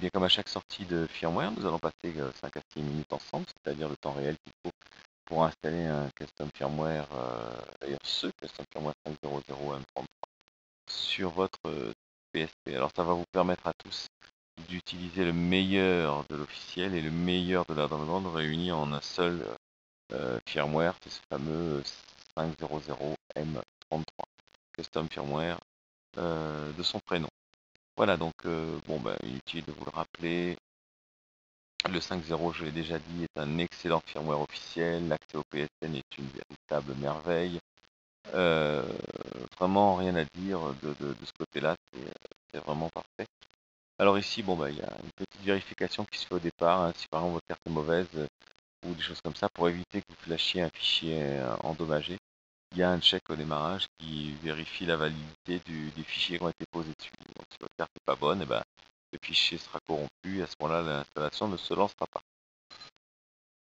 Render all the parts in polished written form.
bien comme à chaque sortie de firmware, nous allons passer 5 à 6 minutes ensemble, c'est-à-dire le temps réel qu'il faut pour installer un custom firmware, d'ailleurs ce custom firmware 5.0.0 M33 sur votre PSP. Alors ça va vous permettre à tous d'utiliser le meilleur de l'officiel et le meilleur de l'underground réunis en un seul firmware, c'est ce fameux 5.0.0 M33 custom firmware de son prénom. Voilà, donc inutile de vous le rappeler. Le 5.0, je l'ai déjà dit, est un excellent firmware officiel. L'accès au PSN est une véritable merveille. Vraiment rien à dire de ce côté-là, c'est vraiment parfait. Alors ici, il y a une petite vérification qui se fait au départ, hein, si par exemple votre carte est mauvaise ou des choses comme ça, pour éviter que vous flashiez un fichier endommagé. Il y a un check au démarrage qui vérifie la validité des fichiers qui ont été posés dessus. Donc si votre carte n'est pas bonne, le fichier sera corrompu et à ce moment-là, l'installation ne se lancera pas.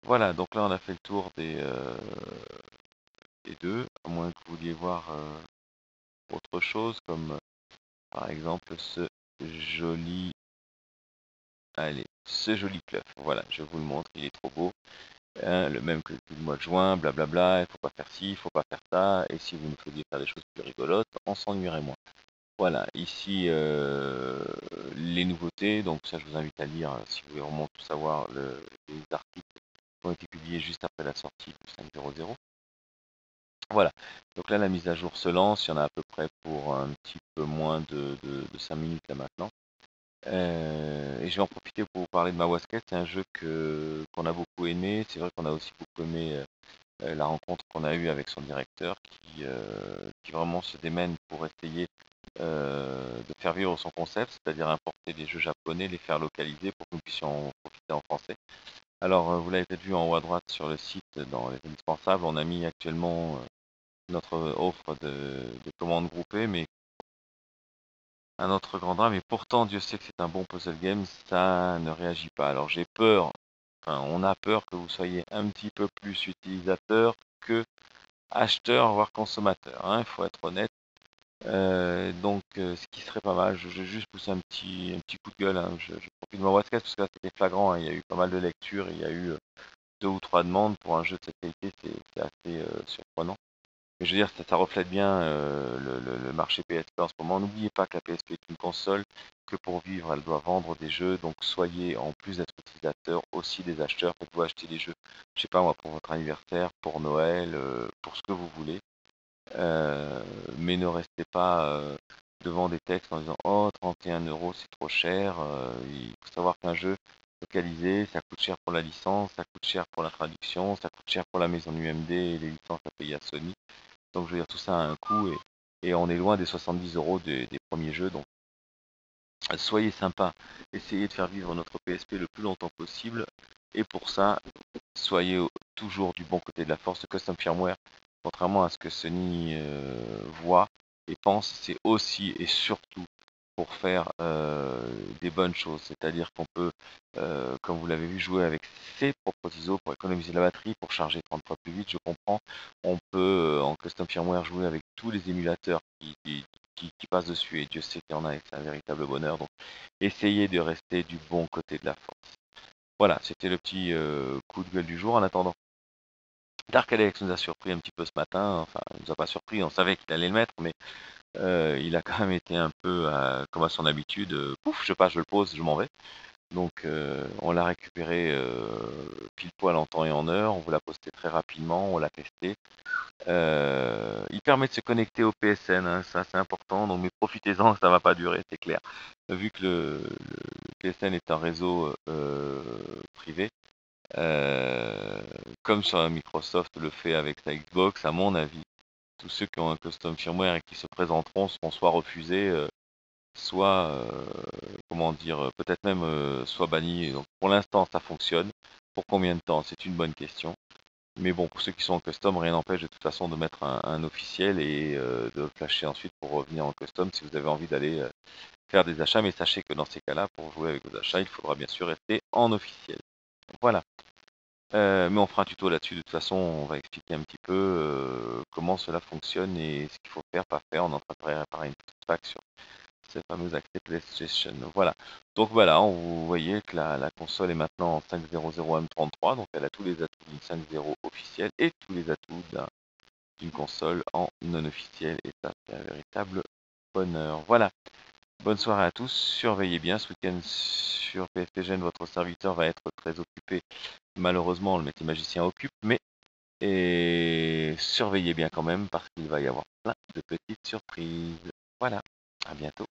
Voilà, donc là on a fait le tour des deux, à moins que vous vouliez voir autre chose, comme par exemple ce joli, ce joli cluff. Voilà, je vous le montre, il est trop beau. Hein, le même que le mois de juin, blablabla, il faut pas faire ci, il faut pas faire ça, et si vous nous faisiez faire des choses plus rigolotes, on s'ennuierait moins. Voilà, ici les nouveautés, donc ça je vous invite à lire si vous voulez vraiment tout savoir, les articles qui ont été publiés juste après la sortie du 5.0.0. Voilà, donc là la mise à jour se lance, il y en a à peu près pour un petit peu moins de 5 minutes là maintenant. Et je vais en profiter pour vous parler de Mawasket, c'est un jeu qu'on a beaucoup aimé, c'est vrai qu'on a aussi beaucoup aimé la rencontre qu'on a eue avec son directeur qui vraiment se démène pour essayer de faire vivre son concept, c'est-à-dire importer des jeux japonais, les faire localiser pour que nous puissions en profiter en français. Alors vous l'avez peut-être vu en haut à droite sur le site, dans les indispensables, on a mis actuellement notre offre de commandes groupées, mais un autre grand drame, et pourtant Dieu sait que c'est un bon puzzle game, ça ne réagit pas. Alors j'ai peur, enfin on a peur que vous soyez un petit peu plus utilisateur que acheteur, voire consommateur, hein, il faut être honnête. Ce qui serait pas mal, je vais juste pousser un petit coup de gueule, hein. Je profite de ma WhatsApp parce que là c'était flagrant, hein. Il y a eu pas mal de lectures, il y a eu 2 ou 3 demandes pour un jeu de cette qualité, c'est assez surprenant. Mais je veux dire, ça reflète bien le marché PSP en ce moment. N'oubliez pas que la PSP est une console, que pour vivre, elle doit vendre des jeux. Donc soyez, en plus d'être utilisateur, aussi des acheteurs. Faites-vous acheter des jeux, je sais pas moi, pour votre anniversaire, pour Noël, pour ce que vous voulez. Mais ne restez pas devant des textes en disant oh 31 euros c'est trop cher. Il faut savoir qu'un jeu localisé, ça coûte cher pour la licence, ça coûte cher pour la traduction, ça coûte cher pour la maison UMD et les licences à payer à Sony. Donc je veux dire, tout ça a un coût et on est loin des 70 euros des premiers jeux. Donc soyez sympa, essayez de faire vivre notre PSP le plus longtemps possible. Et pour ça, soyez toujours du bon côté de la force. Le custom firmware, contrairement à ce que Sony voit et pense, c'est aussi et surtout pour faire des bonnes choses. C'est-à-dire qu'on peut, comme vous l'avez vu, jouer avec ses propres ISO pour économiser la batterie, pour charger 30 fois plus vite, je comprends. On peut, en custom firmware, jouer avec tous les émulateurs qui passent dessus, et Dieu sait qu'il y en a, et c'est un véritable bonheur. Donc, essayez de rester du bon côté de la force. Voilà, c'était le petit coup de gueule du jour. En attendant, Dark Alex nous a surpris un petit peu ce matin. Enfin, il nous a pas surpris, on savait qu'il allait le mettre, mais il a quand même été un peu comme à son habitude. Pouf, je passe, je le pose, je m'en vais. Donc on l'a récupéré pile poil en temps et en heure. On vous l'a posté très rapidement, on l'a testé. Il permet de se connecter au PSN, hein, ça c'est important. Donc mais profitez-en, ça va pas durer, c'est clair. Vu que le PSN est un réseau privé. Comme sur Microsoft le fait avec sa Xbox, à mon avis, tous ceux qui ont un custom firmware et qui se présenteront seront soit refusés, soit, comment dire, peut-être même soit bannis. Donc pour l'instant, ça fonctionne. Pour combien de temps? C'est une bonne question. Mais bon, pour ceux qui sont en custom, rien n'empêche de toute façon de mettre un officiel et de flasher ensuite pour revenir en custom si vous avez envie d'aller faire des achats. Mais sachez que dans ces cas-là, pour jouer avec vos achats, il faudra bien sûr rester en officiel. Voilà. Mais on fera un tuto là-dessus. De toute façon, on va expliquer un petit peu comment cela fonctionne et ce qu'il faut faire, pas faire. On est en train de préparer une petite fac ce fameux accès PlayStation. Voilà. Donc voilà, vous voyez que la console est maintenant en 5.0.0 M33, donc elle a tous les atouts d'une 5.0 officielle et tous les atouts d'une console en non officiel, et ça c'est un véritable bonheur. Voilà, bonne soirée à tous, surveillez bien, ce week-end sur PSPGN, votre serviteur va être très occupé, malheureusement le métier magicien occupe, mais et surveillez bien quand même parce qu'il va y avoir plein de petites surprises. Voilà, à bientôt.